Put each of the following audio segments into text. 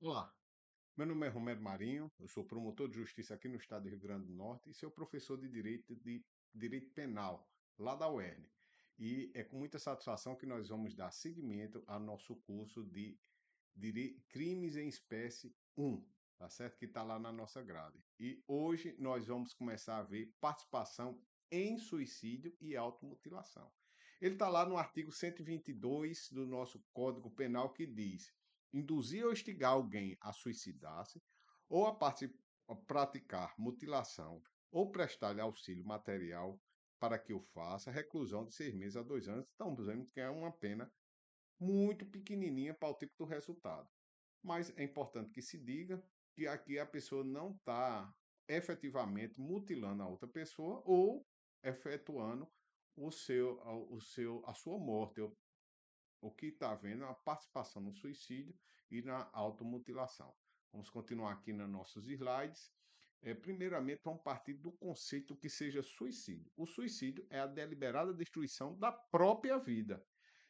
Olá, meu nome é Romero Marinho, eu sou promotor de justiça aqui no estado do Rio Grande do Norte e sou professor de Direito Penal, lá da UERN. E é com muita satisfação que nós vamos dar seguimento ao nosso curso de Crimes em Espécie 1, tá certo? Que está lá na nossa grade. E hoje nós vamos começar a ver participação em suicídio e automutilação. Ele está lá no artigo 122 do nosso Código Penal que diz: induzir ou instigar alguém a suicidar-se ou a praticar mutilação ou prestar-lhe auxílio material para que o faça, reclusão de 6 meses a 2 anos. Estamos vendo que é uma pena muito pequenininha para o tipo do resultado. Mas é importante que se diga que aqui a pessoa não está efetivamente mutilando a outra pessoa ou efetuando a sua morte. O que está havendo é a participação no suicídio e na automutilação. Vamos continuar aqui nos nossos slides. Primeiramente, vamos partir do conceito que seja suicídio. O suicídio é a deliberada destruição da própria vida.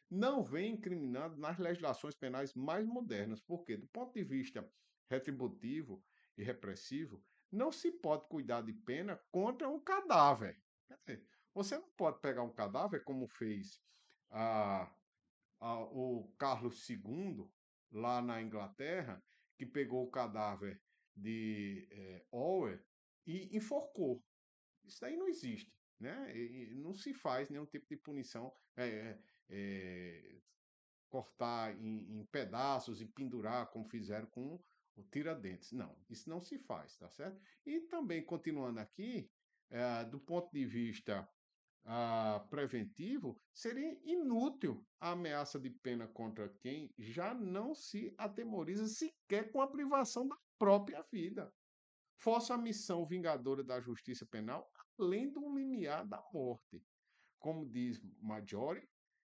Não vem incriminado nas legislações penais mais modernas, porque, do ponto de vista retributivo e repressivo, não se pode cuidar de pena contra um cadáver. Quer dizer, você não pode pegar um cadáver, como fez a o Carlos II, lá na Inglaterra, que pegou o cadáver de Owen e enforcou. Isso aí não existe, né? E não se faz nenhum tipo de punição, é, cortar em pedaços e pendurar, como fizeram com o Tiradentes. Não, isso não se faz, tá certo? E também, continuando aqui, do ponto de vista preventivo, seria inútil a ameaça de pena contra quem já não se atemoriza sequer com a privação da própria vida. Fosse a missão vingadora da justiça penal, além do limiar da morte. Como diz Maggiore,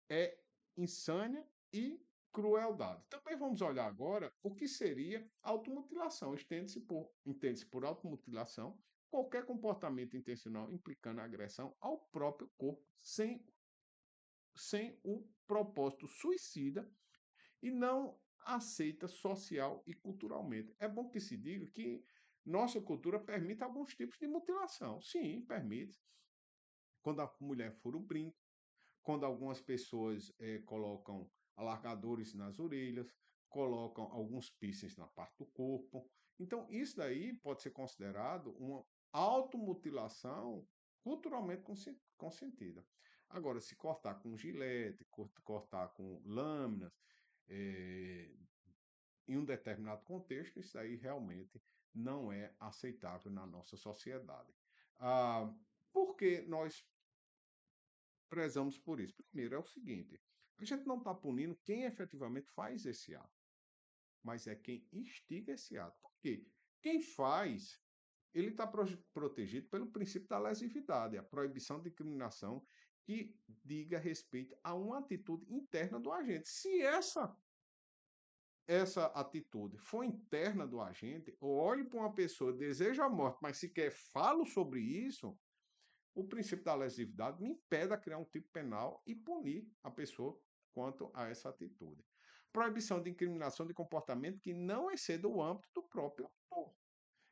é insânia e crueldade. Também vamos olhar agora o que seria automutilação. Entende-se por automutilação qualquer comportamento intencional implicando agressão ao próprio corpo sem o propósito suicida e não aceita social e culturalmente. É bom que se diga que nossa cultura permite alguns tipos de mutilação. Sim, permite. Quando a mulher fura o brinco, quando algumas pessoas colocam alargadores nas orelhas, colocam alguns piercings na parte do corpo. Então, isso daí pode ser considerado uma automutilação culturalmente consentida. Agora, se cortar com gilete, cortar com lâminas, eh, em um determinado contexto, isso aí realmente não é aceitável na nossa sociedade. Ah, por que nós prezamos por isso? Primeiro, é o seguinte: a gente não está punindo quem efetivamente faz esse ato, mas é quem instiga esse ato. Por quê? Quem faz, ele está protegido pelo princípio da lesividade, a proibição de discriminação que diga respeito a uma atitude interna do agente. Se essa atitude for interna do agente, ou olhe para uma pessoa, deseja a morte, mas sequer falo sobre isso, o princípio da lesividade me impede a criar um tipo penal e punir a pessoa quanto a essa atitude. Proibição de incriminação de comportamento que não exceda o âmbito do próprio autor.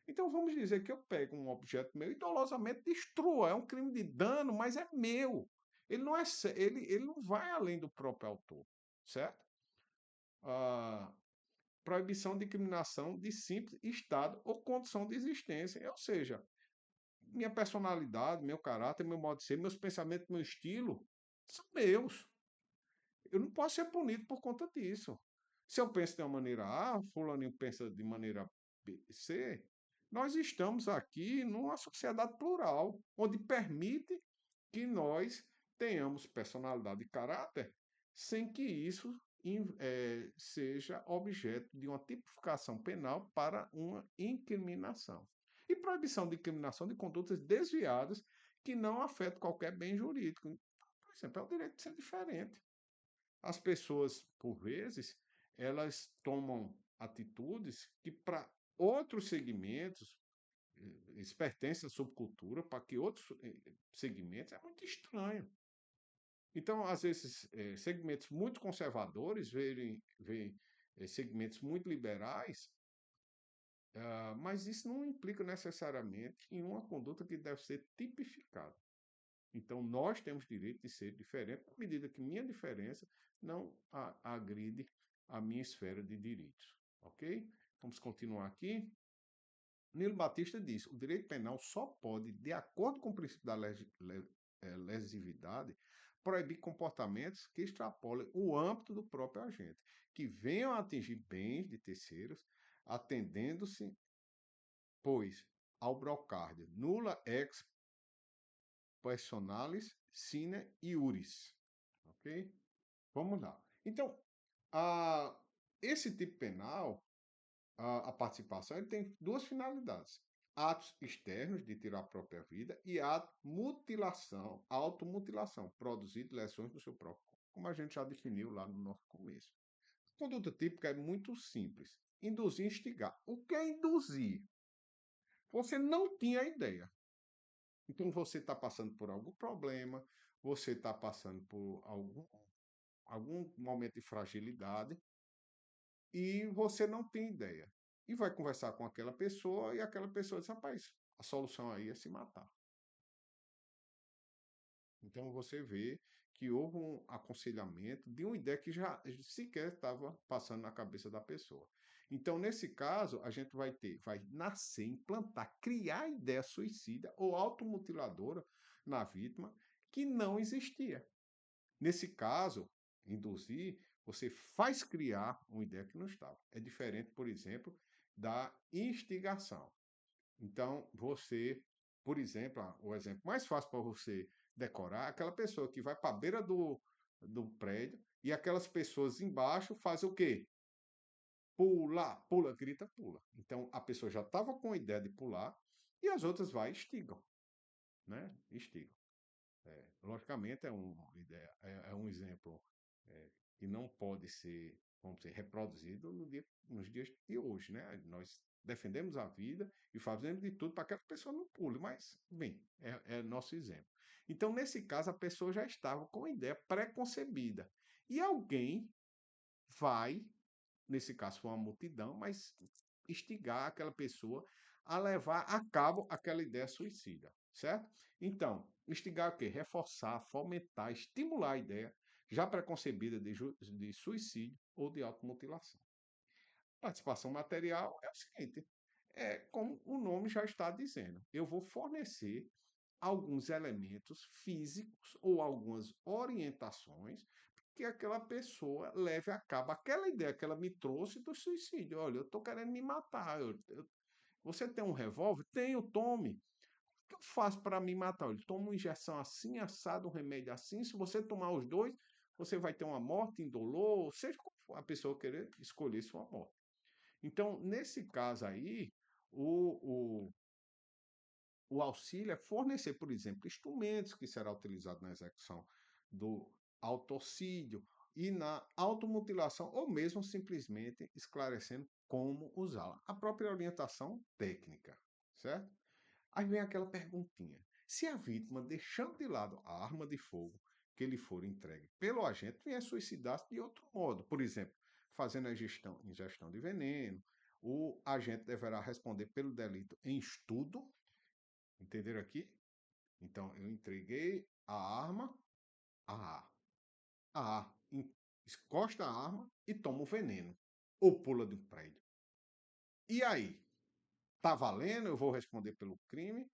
Então vamos dizer que eu pego um objeto meu e dolosamente destrua. É um crime de dano, mas é meu. Ele não vai além do próprio autor, certo? Ah, proibição de incriminação de simples estado ou condição de existência. Ou seja, minha personalidade, meu caráter, meu modo de ser, meus pensamentos, meu estilo são meus. Eu não posso ser punido por conta disso. Se eu penso de uma maneira A, fulaninho pensa de maneira B, C, nós estamos aqui numa sociedade plural, onde permite que nós tenhamos personalidade e caráter sem que isso seja objeto de uma tipificação penal para uma incriminação. E proibição de incriminação de condutas desviadas que não afetam qualquer bem jurídico. Por exemplo, é o direito de ser diferente. As pessoas, por vezes, elas tomam atitudes que para outros segmentos, eles pertencem à subcultura, para que outros segmentos é muito estranho. Então, às vezes, segmentos muito conservadores veem segmentos muito liberais Mas isso não implica necessariamente em uma conduta que deve ser tipificada. Então, nós temos direito de ser diferentes, à medida que minha diferença não agride a minha esfera de direitos. Ok? Vamos continuar aqui. Nilo Batista diz: o direito penal só pode, de acordo com o princípio da lesividade, proibir comportamentos que extrapolem o âmbito do próprio agente, que venham a atingir bens de terceiros, atendendo-se, pois, ao brocardio nulla ex personalis sine iuris. Ok? Vamos lá. Então, a, esse tipo penal, a participação, ele tem duas finalidades. Atos externos de tirar a própria vida e a mutilação, automutilação, produzir lesões no seu próprio corpo, como a gente já definiu lá no nosso começo. A conduta típica é muito simples. Induzir e instigar. O que é induzir? Você não tinha ideia. Então você está passando por algum problema, você está passando por algum momento de fragilidade e você não tem ideia. E vai conversar com aquela pessoa e aquela pessoa diz: rapaz, a solução aí é se matar. Então você vê que houve um aconselhamento de uma ideia que já sequer estava passando na cabeça da pessoa. Então, nesse caso, a gente vai nascer, implantar, criar ideia suicida ou automutiladora na vítima que não existia. Nesse caso, induzir, você faz criar uma ideia que não estava. É diferente, por exemplo, da instigação. Então, você, por exemplo, o exemplo mais fácil para você decorar é aquela pessoa que vai para a beira do prédio e aquelas pessoas embaixo fazem o quê? Pula, pula, grita, pula. Então, a pessoa já estava com a ideia de pular e as outras vai e instigam, né? Instigam. Logicamente, é um exemplo que não pode ser, vamos dizer, reproduzido nos dias de hoje, né? Nós defendemos a vida e fazemos de tudo para que a pessoa não pule, mas, bem, é nosso exemplo. Então, nesse caso, a pessoa já estava com a ideia pré-concebida. E alguém vai, nesse caso foi uma multidão, mas instigar aquela pessoa a levar a cabo aquela ideia suicida, certo? Então, instigar o quê? Reforçar, fomentar, estimular a ideia já preconcebida de suicídio ou de automutilação. Participação material é o seguinte: como o nome já está dizendo, eu vou fornecer alguns elementos físicos ou algumas orientações que aquela pessoa leve a cabo aquela ideia que ela me trouxe do suicídio. Olha, eu estou querendo me matar. Você tem um revólver? Tenho, tome. O que eu faço para me matar? Olha, tomo uma injeção assim, assado, um remédio assim. Se você tomar os dois, você vai ter uma morte indolor, seja como for a pessoa querer escolher sua morte. Então, nesse caso aí, o auxílio é fornecer, por exemplo, instrumentos que será utilizado na execução do autocídio e na automutilação, ou mesmo simplesmente esclarecendo como usá-la. A própria orientação técnica, certo? Aí vem aquela perguntinha: se a vítima, deixando de lado a arma de fogo que lhe for entregue pelo agente, vier suicidar-se de outro modo, por exemplo, fazendo a ingestão de veneno, o agente deverá responder pelo delito em estudo. Entenderam aqui? Então, eu entreguei a arma, a A encosta a arma e toma o veneno. Ou pula de um prédio. E aí? Tá valendo? Eu vou responder pelo crime?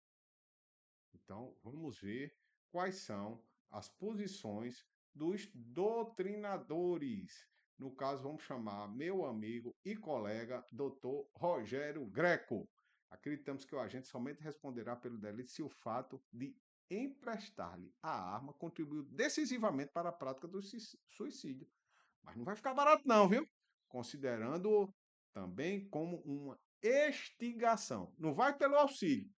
Então, vamos ver quais são as posições dos doutrinadores. No caso, vamos chamar meu amigo e colega, doutor Rogério Greco. Acreditamos que o agente somente responderá pelo delito se o fato de emprestar-lhe a arma contribuiu decisivamente para a prática do suicídio. Mas não vai ficar barato, não, viu? Considerando também como uma extigação. Não vai pelo auxílio,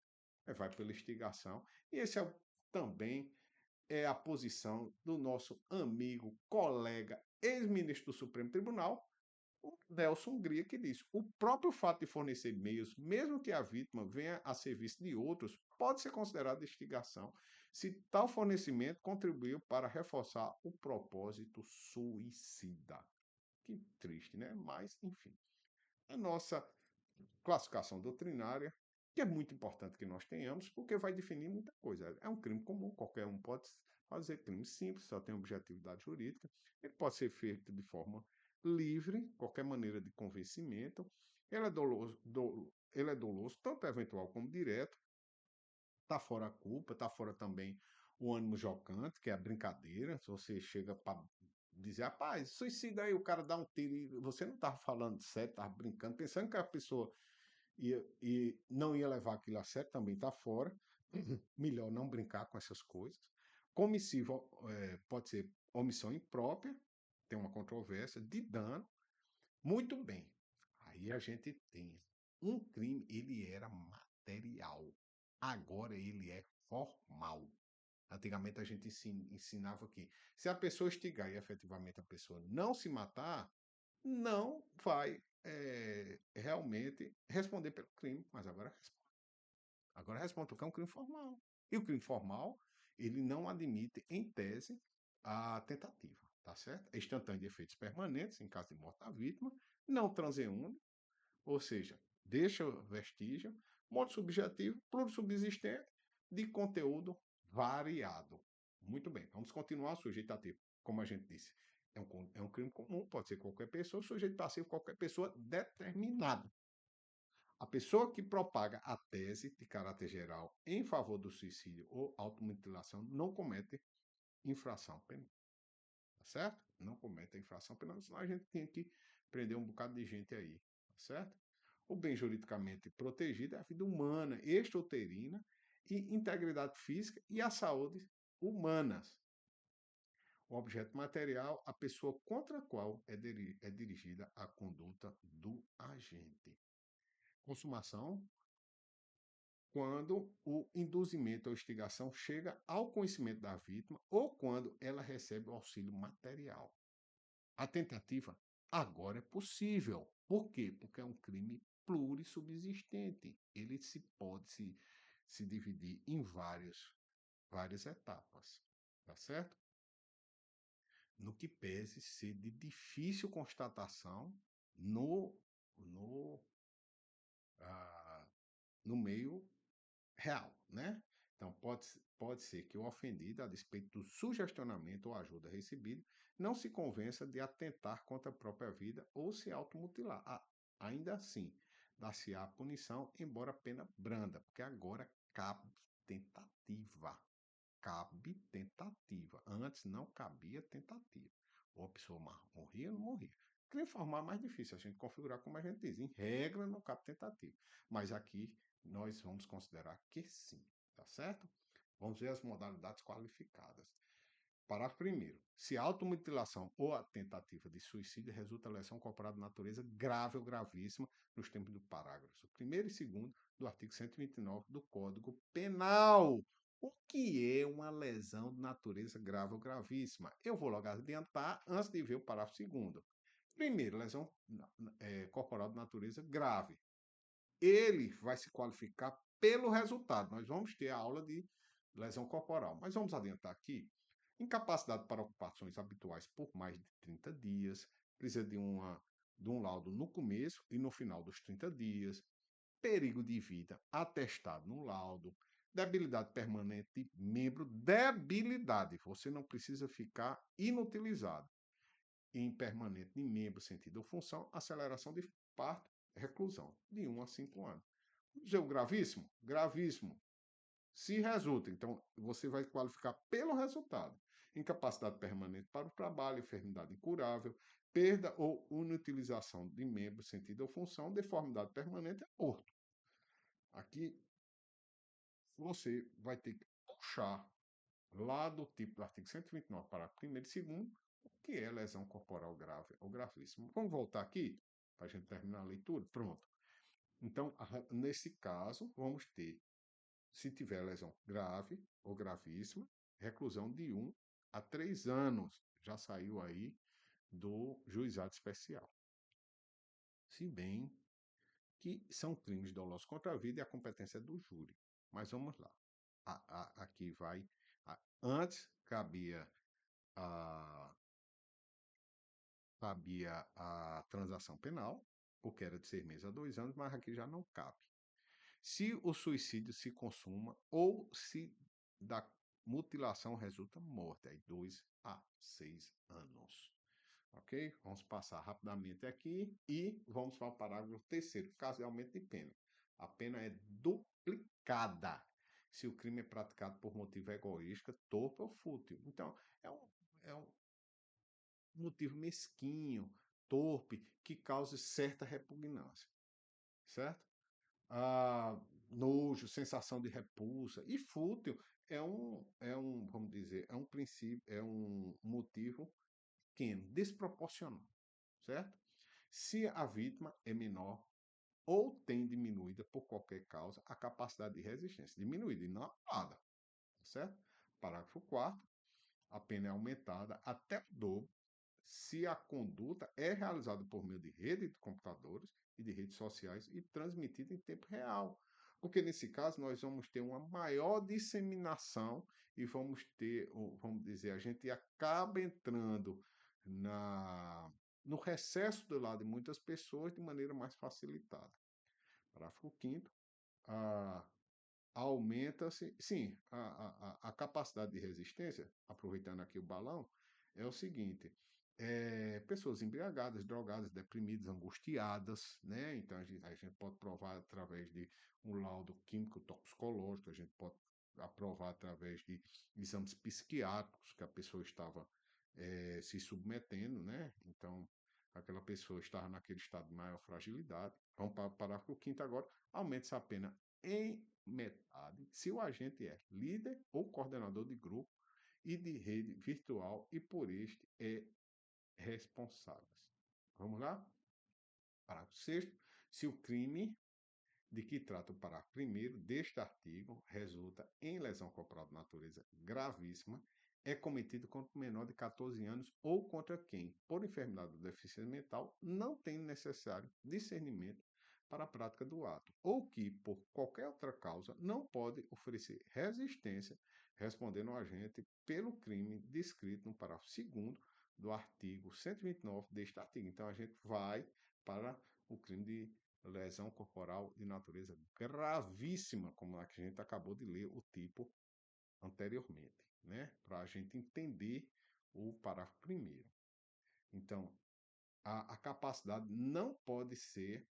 vai pela instigação. E esse também é a posição do nosso amigo, colega, ex-ministro do Supremo Tribunal, o Nelson Hungria, que diz: o próprio fato de fornecer meios, mesmo que a vítima venha a serviço de outros, pode ser considerado instigação, se tal fornecimento contribuiu para reforçar o propósito suicida. Que triste, né? Mas, enfim, a nossa classificação doutrinária, que é muito importante que nós tenhamos, porque vai definir muita coisa. É um crime comum, qualquer um pode fazer crime simples, só tem objetividade jurídica. Ele pode ser feito de forma livre, qualquer maneira de convencimento. Ele é doloso, tanto eventual como direto. Está fora a culpa, está fora também o ânimo jocante, que é a brincadeira. Se você chega para dizer, rapaz, suicida aí, o cara dá um tiro e você não estava falando sério, estava brincando, pensando que a pessoa e não ia levar aquilo a sério, também está fora. Melhor não brincar com essas coisas. Comissivo pode ser omissão imprópria, tem uma controvérsia, de dano. Muito bem. Aí a gente tem um crime, ele era material. Agora ele é formal. Antigamente a gente ensinava que se a pessoa estigar e efetivamente a pessoa não se matar, não vai realmente responder pelo crime. Mas agora responde. Agora responde porque é um crime formal. E o crime formal, ele não admite, em tese, a tentativa, tá certo? É instantâneo de efeitos permanentes, em caso de morte da vítima, não transeúne, ou seja, deixa vestígio, modo subjetivo, plurissubsistente, de conteúdo variado. Muito bem, vamos continuar sujeitativo, como a gente disse. É um crime comum, pode ser qualquer pessoa, sujeito passivo, qualquer pessoa determinada. A pessoa que propaga a tese de caráter geral em favor do suicídio ou automutilação não comete infração penal, tá certo? Não comete infração penal, senão a gente tinha que prender um bocado de gente aí, tá certo? O bem juridicamente protegido é a vida humana, extrauterina e integridade física e a saúde humanas. O objeto material, a pessoa contra a qual é dirigida a conduta do agente. Consumação, quando o induzimento ou instigação chega ao conhecimento da vítima ou quando ela recebe o auxílio material. A tentativa agora é possível. Por quê? Porque é um crime plurissubsistente. Ele se dividir em várias etapas. Tá certo? No que pese ser de difícil constatação no, no, ah, no meio real, né? Então, pode ser que o ofendido, a despeito do sugestionamento ou ajuda recebida, não se convença de atentar contra a própria vida ou se automutilar. Ainda assim, dar-se-á a punição, embora pena branda, porque agora cabe tentativa. Cabe tentativa. Antes não cabia tentativa. Ou a pessoa morria ou não morria. Crime formal é mais difícil a gente configurar como a gente diz. Em regra, não cabe tentativa. Mas aqui nós vamos considerar que sim, tá certo? Vamos ver as modalidades qualificadas. Parágrafo primeiro. Se a automutilação ou a tentativa de suicídio resulta em lesão corporal de natureza grave ou gravíssima, nos termos do parágrafo primeiro e segundo do artigo 129 do Código Penal. O que é uma lesão de natureza grave ou gravíssima? Eu vou logo adiantar antes de ver o parágrafo segundo. Primeiro, lesão corporal de natureza grave. Ele vai se qualificar pelo resultado. Nós vamos ter a aula de lesão corporal, mas vamos adiantar aqui. Incapacidade para ocupações habituais por mais de 30 dias, precisa de um laudo no começo e no final dos 30 dias, perigo de vida atestado no laudo, debilidade permanente de membro, debilidade, você não precisa ficar inutilizado, impermanente de membro, sentido ou função, aceleração de parto, reclusão, de 1 a 5 anos. Dizer o gravíssimo? Gravíssimo. Se resulta, então você vai qualificar pelo resultado. Incapacidade permanente para o trabalho, enfermidade incurável, perda ou inutilização de membro, sentido ou função, deformidade permanente é morto. Aqui você vai ter que puxar lá do tipo do artigo 129, parágrafo 1º e 2º, o que é lesão corporal grave ou gravíssima. Vamos voltar aqui para a gente terminar a leitura? Pronto. Então, nesse caso, vamos ter, se tiver lesão grave ou gravíssima, reclusão de 1 a 3 anos. Já saiu aí do juizado especial. Se bem que são crimes dolosos contra a vida e a competência é do júri. Mas vamos lá. Aqui vai. Antes a, cabia a transação penal, porque era de 6 meses a 2 anos, mas aqui já não cabe. Se o suicídio se consuma ou se da mutilação resulta morte, aí 2 a 6 anos. Ok? Vamos passar rapidamente aqui e vamos para o parágrafo terceiro. Caso de aumento de pena. A pena é duplicada se o crime é praticado por motivo egoísta, torpe ou fútil. Então, é um motivo mesquinho, torpe, que cause certa repugnância, certo? Ah, nojo, sensação de repulsa. E fútil vamos dizer, é um princípio, é um motivo pequeno, desproporcional, certo? Se a vítima é menor ou tem diminuída por qualquer causa a capacidade de resistência, diminuída e não anulada, certo? Parágrafo 4º, a pena é aumentada até o dobro se a conduta é realizada por meio de rede de computadores e de redes sociais e transmitida em tempo real. Porque nesse caso nós vamos ter uma maior disseminação e vamos ter, vamos dizer, a gente acaba entrando na no recesso do lado de muitas pessoas de maneira mais facilitada. Parágrafo 5º, a aumenta-se, sim, a capacidade de resistência, aproveitando aqui o balão, é o seguinte: pessoas embriagadas, drogadas, deprimidas, angustiadas, né? Então a gente pode provar através de um laudo químico toxicológico, a gente pode aprovar através de exames psiquiátricos que a pessoa estava se submetendo, né? Então aquela pessoa estava naquele estado de maior fragilidade. Vamos para o parágrafo 5º agora. Aumenta-se a pena em metade se o agente é líder ou coordenador de grupo e de rede virtual e por este é responsável. Vamos lá? Parágrafo 6º. Se o crime de que trata o parágrafo 1º deste artigo resulta em lesão corporal de natureza gravíssima, é cometido contra o menor de 14 anos ou contra quem, por enfermidade ou deficiência mental, não tem necessário discernimento para a prática do ato, ou que, por qualquer outra causa, não pode oferecer resistência, respondendo ao agente pelo crime descrito no parágrafo 2º do artigo 129 deste artigo. Então, a gente vai para o crime de lesão corporal de natureza gravíssima, como a que a gente acabou de ler o tipo anteriormente, né? Para a gente entender o parágrafo primeiro. Então, a capacidade não pode ser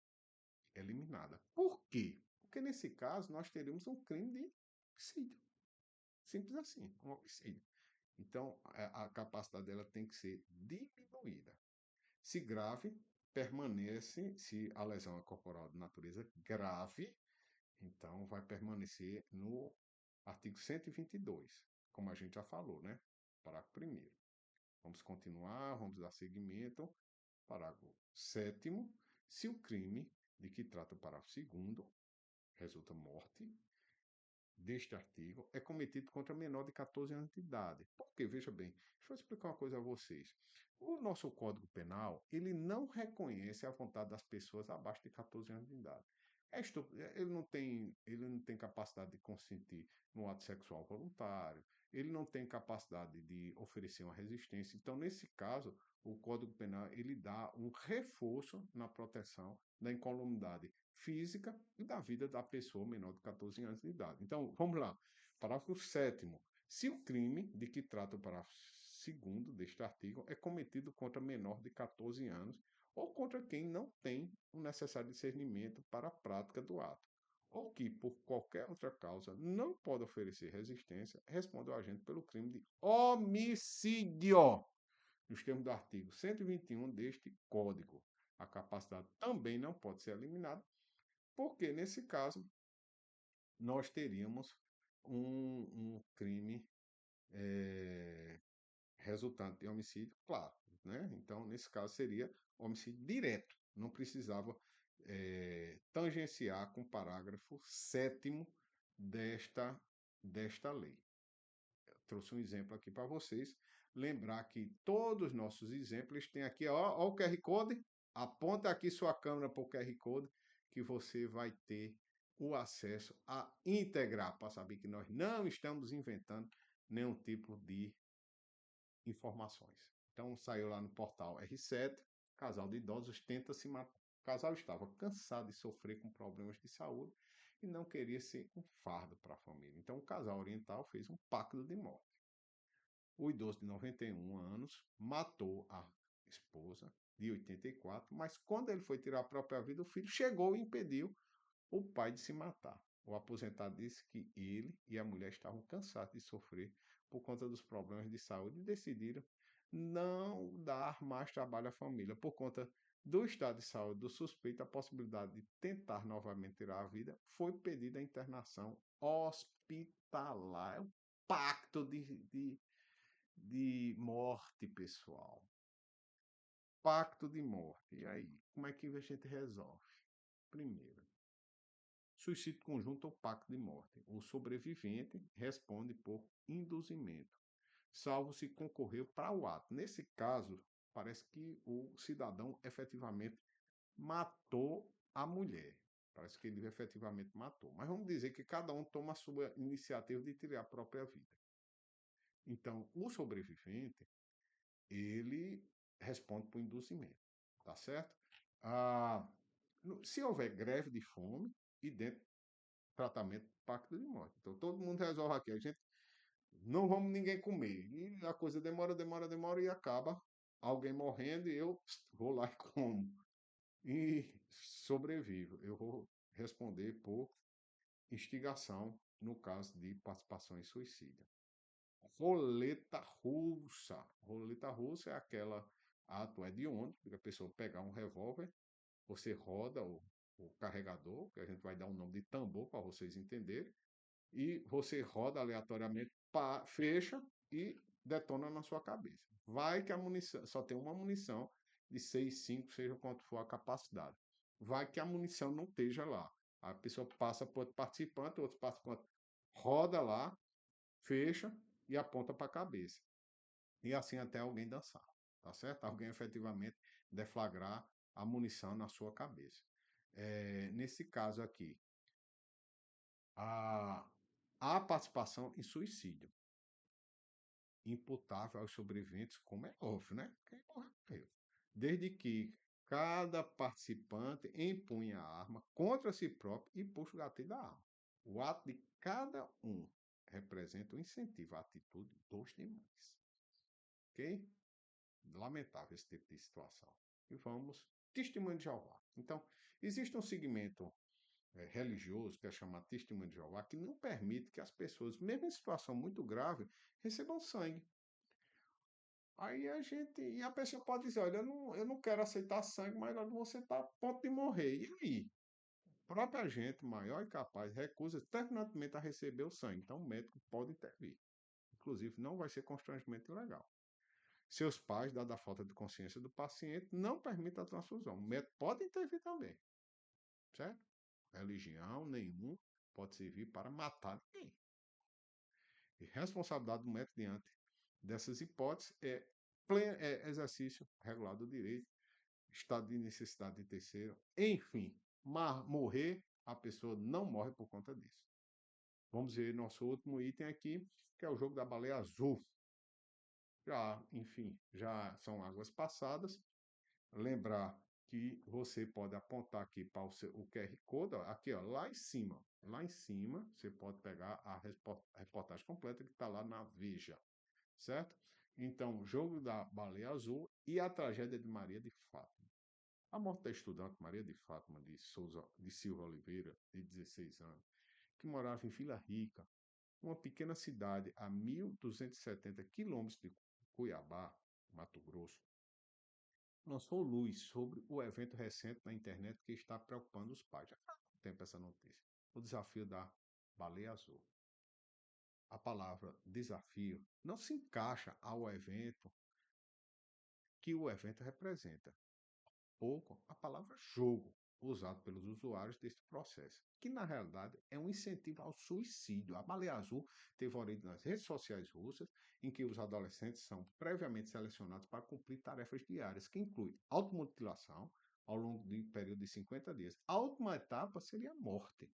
eliminada. Por quê? Porque nesse caso nós teríamos um crime de homicídio. Simples assim, um homicídio. Então, a capacidade dela tem que ser diminuída. Se grave, permanece, se a lesão é corporal de natureza grave, então vai permanecer no artigo 122, como a gente já falou, né? Parágrafo 1º. Vamos continuar, vamos dar seguimento. Parágrafo 7º. Se o crime de que trata o parágrafo 2º resulta morte, deste artigo é cometido contra menor de 14 anos de idade. Por quê? Veja bem, deixa eu explicar uma coisa a vocês. O nosso Código Penal, ele não reconhece a vontade das pessoas abaixo de 14 anos de idade. Ele não tem capacidade de consentir no ato sexual voluntário, ele não tem capacidade de oferecer uma resistência. Então, nesse caso, o Código Penal ele dá um reforço na proteção da incolumidade física e da vida da pessoa menor de 14 anos de idade. Então, vamos lá. Parágrafo 7º. Se o crime de que trata o parágrafo 2º deste artigo é cometido contra menor de 14 anos ou contra quem não tem o necessário discernimento para a prática do ato, ou que, por qualquer outra causa, não pode oferecer resistência, responde o agente pelo crime de homicídio, nos termos do artigo 121 deste Código. A capacidade também não pode ser eliminada, porque, nesse caso, nós teríamos um crime resultante de homicídio, claro, né? Então, nesse caso, seria homicídio direto, não precisava tangenciar com o parágrafo 7º desta lei. Eu trouxe um exemplo aqui para vocês. Lembrar que todos os nossos exemplos têm aqui, ó o QR Code. Aponta aqui sua câmera para o QR Code que você vai ter o acesso a integrar para saber que nós não estamos inventando nenhum tipo de informações. Então saiu lá no portal R7, casal de idosos tenta se matar. O casal estava cansado de sofrer com problemas de saúde e não queria ser um fardo para a família. Então, o casal oriental fez um pacto de morte. O idoso de 91 anos matou a esposa, de 84, mas quando ele foi tirar a própria vida, o filho chegou e impediu o pai de se matar. O aposentado disse que ele e a mulher estavam cansados de sofrer por conta dos problemas de saúde e decidiram não dar mais trabalho à família. Por conta do estado de saúde do suspeito, a possibilidade de tentar novamente tirar a vida, foi pedida a internação hospitalar. É um pacto de morte, pessoal. Pacto de morte. E aí, como é que a gente resolve? Primeiro, suicídio conjunto ou pacto de morte. O sobrevivente responde por induzimento, salvo se concorreu para o ato. Nesse caso, parece que o cidadão efetivamente matou a mulher. Parece que ele efetivamente matou. Mas vamos dizer que cada um toma a sua iniciativa de tirar a própria vida. Então, o sobrevivente, ele responde por induzimento, tá certo? Ah, se houver greve de fome e dentro tratamento pacto de morte. Então todo mundo resolve aqui. A gente não vamos ninguém comer. E a coisa demora, demora, demora e acaba alguém morrendo e eu vou lá e como. E sobrevivo. Eu vou responder por instigação no caso de participação em suicídio. Roleta russa. Roleta russa é aquela ato hediondo, que a pessoa pegar um revólver, você roda o carregador, que a gente vai dar um nome de tambor para vocês entenderem, e você roda aleatoriamente, fecha e detona na sua cabeça. Vai que a munição, só tem uma munição de 6, 5, seja quanto for a capacidade. Vai que a munição não esteja lá. A pessoa passa para outro participante roda lá, fecha e aponta para a cabeça. E assim até alguém dançar, tá certo? Alguém efetivamente deflagrar a munição na sua cabeça. Nesse caso aqui, a, a participação em suicídio imputável aos sobreviventes, como é óbvio, né? Quem morreu. Desde que cada participante empunha a arma contra si próprio e puxa o gatilho da arma. O ato de cada um representa um incentivo à atitude dos demais. Ok? Lamentável esse tipo de situação. E vamos, testemunho de Jeová. Então, existe um segmento religioso, que é chamado testemunho de Jeová, que não permite que as pessoas, mesmo em situação muito grave, recebam sangue. Aí a gente, e a pessoa pode dizer, olha, eu não quero aceitar sangue, mas você está a ponto de morrer. E aí? A própria gente, maior e capaz, recusa terminantemente a receber o sangue. Então o médico pode intervir. Inclusive, não vai ser constrangimento ilegal. Seus pais, dada a falta de consciência do paciente, não permitem a transfusão. O médico pode intervir também, certo? Religião nenhum pode servir para matar ninguém. E responsabilidade do médico diante dessas hipóteses é exercício regular do direito, estado de necessidade de terceiro, enfim, morrer, a pessoa não morre por conta disso. Vamos ver nosso último item aqui, que é o jogo da baleia azul. Já, enfim, já são águas passadas. Lembrar que você pode apontar aqui para o QR Code, ó, aqui ó, lá em cima. Lá em cima, você pode pegar a reportagem completa que está lá na Veja, certo? Então, jogo da baleia azul e a tragédia de Maria de Fátima. A morte da estudante Maria de Fátima de Silva Oliveira, de 16 anos, que morava em Vila Rica, uma pequena cidade a 1.270 quilômetros de Cuiabá, Mato Grosso, lançou luz sobre o evento recente na internet que está preocupando os pais. Já faz muito tempo essa notícia. O desafio da baleia azul. A palavra desafio não se encaixa ao evento que o evento representa. Pouco a palavra jogo, usado pelos usuários deste processo, que na realidade é um incentivo ao suicídio. A baleia azul teve origem nas redes sociais russas, em que os adolescentes são previamente selecionados para cumprir tarefas diárias, que incluem automutilação ao longo de um período de 50 dias. A última etapa seria a morte.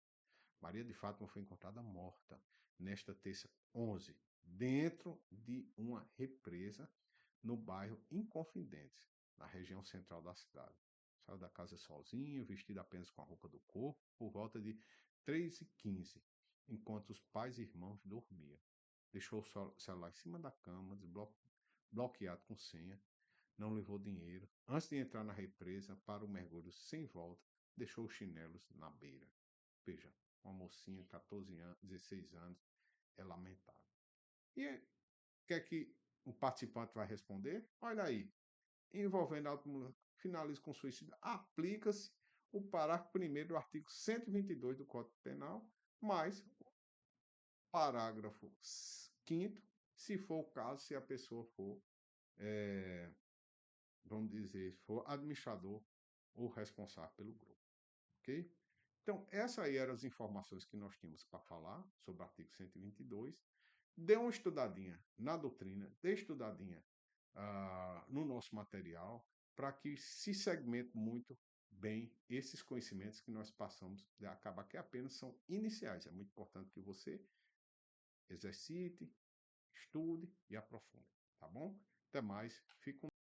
Maria de Fátima foi encontrada morta nesta terça 11, dentro de uma represa no bairro Inconfidentes, na região central da cidade. Saiu da casa sozinho, vestido apenas com a roupa do corpo, por volta de 3h15, enquanto os pais e irmãos dormiam. Deixou o celular em cima da cama, bloqueado com senha, não levou dinheiro. Antes de entrar na represa para o mergulho sem volta, deixou os chinelos na beira. Veja, uma mocinha, 14 anos, 16 anos, é lamentável. E o que é que o participante vai responder? Olha aí, envolvendo automóvel, finaliza com suicídio, aplica-se o parágrafo 1º do artigo 122 do Código Penal, mais o parágrafo 5º, se for o caso, se a pessoa for, vamos dizer, for administrador ou responsável pelo grupo, ok? Então, essas aí eram as informações que nós tínhamos para falar sobre o artigo 122. Dê uma estudadinha na doutrina, dê estudadinha no nosso material, para que se segmente muito bem esses conhecimentos que nós passamos, de acabar que apenas são iniciais. É muito importante que você exercite, estude e aprofunde, tá bom? Até mais, fique com